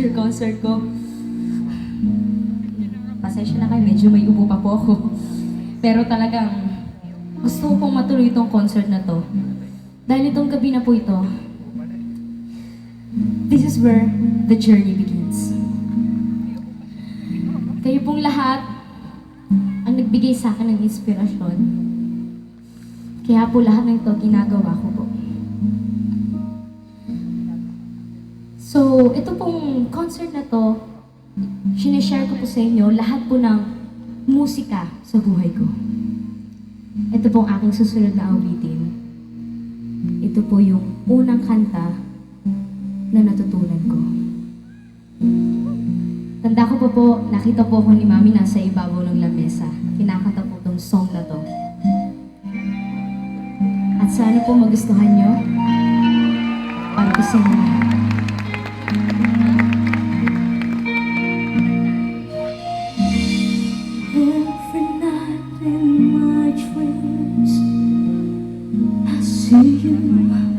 future concert ko. Pasensya na kayo, medyo may ubo pa po ako. Pero talagang gusto ko pong matuloy itong concert na to. Dahil itong gabi na po ito, this is where the journey begins. Kayo pong lahat ang nagbigay sa akin ng inspirasyon. Kaya po lahat ng ito ginagawa ko po. So, ito pong concert na to, sinishare ko po sa inyo lahat po ng musika sa buhay ko. Ito pong aking susunod na awitin. Ito po yung unang kanta na natutunan ko. Tanda ko po, nakita po ako ni Mami nasa ibabaw ng lamesa. Kinakanta po tong song na to. At sana po magustuhan nyo. Para po sa inyo. Every night in my dreams, I see you.